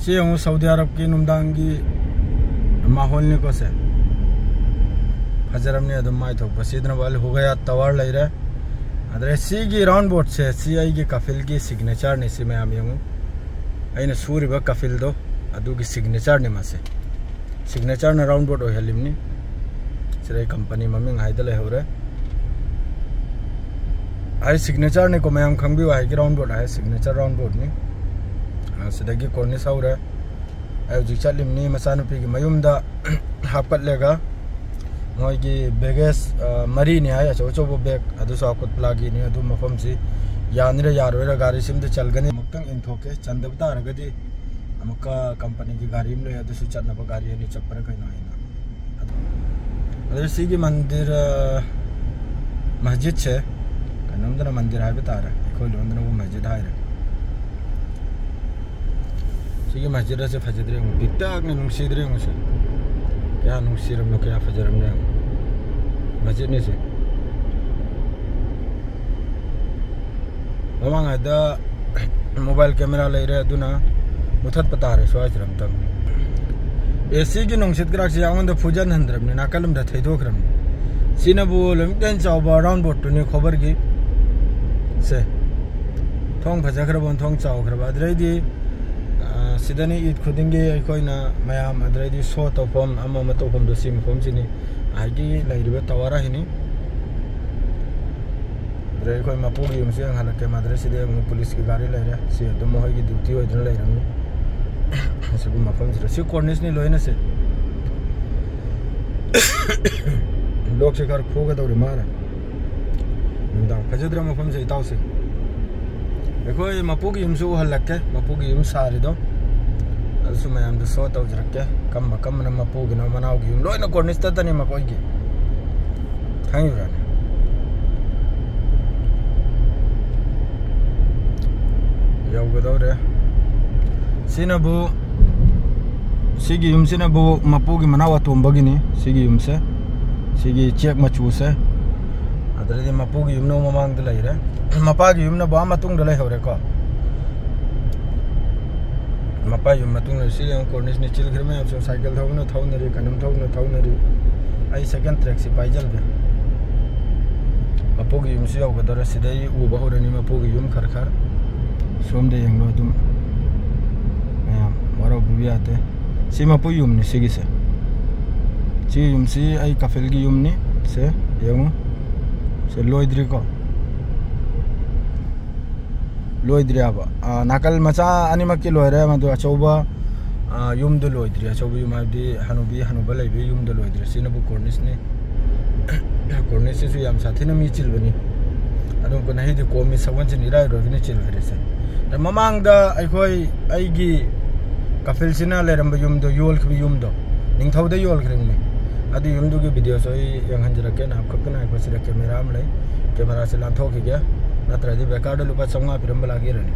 Saudi अरब की नुमदांगी माहौल ने को से फजरम ने अदम माय थोक सीधना वाले हो गया तवार ले रहा अदरे सी की राउंड बोर्ड से सी आई की कफिल की सिग्नेचर ने सी मैं आमी हूँ अइने सूरी बा कफिल दो अदू की सिग्नेचर ने मासे सिग्नेचर ने राउंड बोर्ड हो हलिमनी सिरे कंपनी ममिंग हाइदले हो रहा आई सिग्नेचर ने को मैं हम खंबी वाई की राउंड बोर्ड है सिग्नेचर राउंड बोर्ड ने सिदगी कोर्निस हो रहा है जी चलिमनी मसानुपी की मयुमदा हापकलेगा मोई की बेगेस मरी ने आया चो चो बेग अदु साकुत प्लागी ने अदु मफम से यानरे यारोरा गाड़ी सिमदे चलगने मुक्तंग इनथोके चंदबता रगदी अमुका कंपनी की गाड़ी में अदु सु चन्नब गाड़ी ने चप्पर कइनो आइना अदु सी की मंदिर मस्जिद छे कनमदना मंदिर है बतारा कोई लोंदना वो मस्जिद है सी की मस्जिद से फजदरे बिकता ने नुसीदरे मुसे क्या नुसीरम नो क्या फजरम ने मस्जिद ने से ममांग आदा मोबाइल कैमरा ले रहे दुना मुथत पता रहे स्वाच रम तक एसी की नुंसित ग्राक से आवन द फुजन हंद्रम ने नाकलम द थैदोक्रम सिनबु लमटेन चाव राउंड बोर्ड ने खबर की से थोंग फजखरबन थोंग चावखरब अद्रैदी सिदनी ईद खुदिंगे अखोइना मयाम अद्रैदी सो तौफम अमा मतौफम दो सिम फम सिनी आगी लैरिबे तवारा हिनी अद्रै अखोइ मपुगी उमसे हलके मद्रै सिदे पुलिस की गाड़ी लैरे सि दम मोहगी ड्यूटी होइदन लैरमनी सिगु मफम सिर सि कोर्निस नि लोइना से लोक से कर खोगा दौरे मारा नुदा फजद्र मफम से इताव से देखो ये मपुगी उमसु हलके मपुगी उम सारे दो असु मैं हम तो सो तो जरके कम न मपुगी न मनाओगी उम लोइना कोर्निस तने मकोइगी खाई राने याव गदौरे सिनबु सिगी उम सिनबु मपुगी मनावा तोंबगिनी सिगी उम से सिगी चेक मचू से अदरदि मपुगी उम नो ममांग द लैरे मपागी उम न बा मतुंग द लै हौरे को मपा युम मतुंग न सिले कोर्निस नि चिल ग्रमे अब साइकिल थौन थौनरी कनम थौनरी आई सेकंड ट्रैक से पाइजल के मपुगी उम से याव गदर सिदई उ बहुरनी मपुगी उम खरखर सोम दे यंगलो तुम मैम मरो बुबी आते सी मपु युम नि सिगी से सी युम सी आई कफिल की युम नि से यंगु से लोइद्री को लोइद्री अब नाकल मचा अनिमक की लोइरे मदु अचौबा युम दु लोइद्री अचौबा युम आदि हनुबा लैबे युम दु लोइद्री सिनबु कोर्निस ने कोर्निस से याम साथि न मी चिलबनी अदुम को नहीं दि कोमी सवन से निराय रोगिने चिलगरे से ममांग दा अखोई आईगी कफिल सिना लेरम युम दो योल खबि युम दो निंथौ दा योल खरिंग में अदु युम दु के वीडियो सोई यंग हंजरके ना खकना को सिरा कैमरा में ले कैमरा से लांथो के गया नत्रदि बेकार दो लुपा संगा फिरम लागी रनी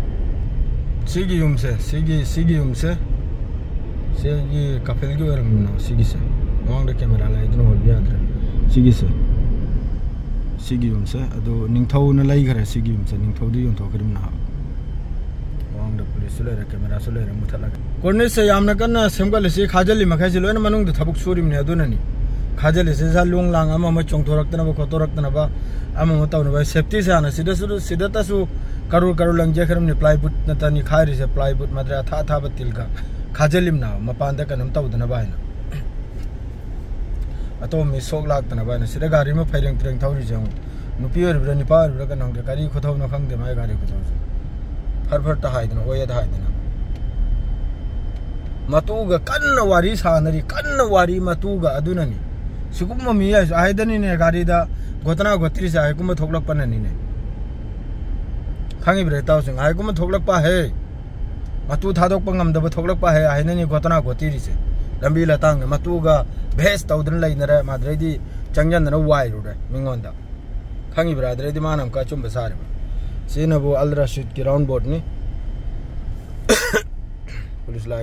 सिगी युम से सिगी युम से सिगी कफिल की वरम ना सिगी से ममांग दा कैमरा ला इदनो होल बिया दरे सिगी से सिगी युम से अदु निंथौ न लाई घरे सिगी युम से निंथौ दि युम थो खरिम ना पुलिस लेरे कैमरा से लेरे मुथला कोर्निस से यामना कन्ना सेमगल से खाजली मखाइसे लोइन मनुंग द थबुक सुरिमने अदुननी खाजली से जा लुंग लांग अमा म चोंथोरक्तना बा खोतोरक्तना बा अमा म तौन बा सेफ्टी से आना सिदतसु करू लंग जेखरमनि प्लाईवुड नतनी खाइरि से प्लाईवुड मद्रा था बतिल का खाजलिम ना मपान द कनम तौदना बायना अतो मि सोक लागतना बायना सिदा गाड़ी में फैरेंग ट्रेंग थौरि जंग नुपी ओरब्रा निपा ओरब्रा कनंग de गाड़ी खुथौ न खंग दे माय गाड़ी खुथौ फर तहाइदना ओय तहाइदना मतुगा कन्न वारी सानरी कन्न वारी मतुगा अदुननी सिगुम मी आइदनी ने गाड़ी दा गोतना गोत्री से आइकुम थोकलक पननी ने खांगी ब्रेताव सिंग आइकुम थोकलक पा है मतु थादोक पंगम दब थोकलक पा है आइननी गोतना गोत्री से लंबी लतांग मतुगा भेस तौदन लैनरे माद्रेदी चंगजन न वाई रुडे मिंगोंदा खांगी ब्राद्रेदी मानम का चुम बसारे सीनबु अल रशीद की राउंड बोर्ड ने पुलिस ला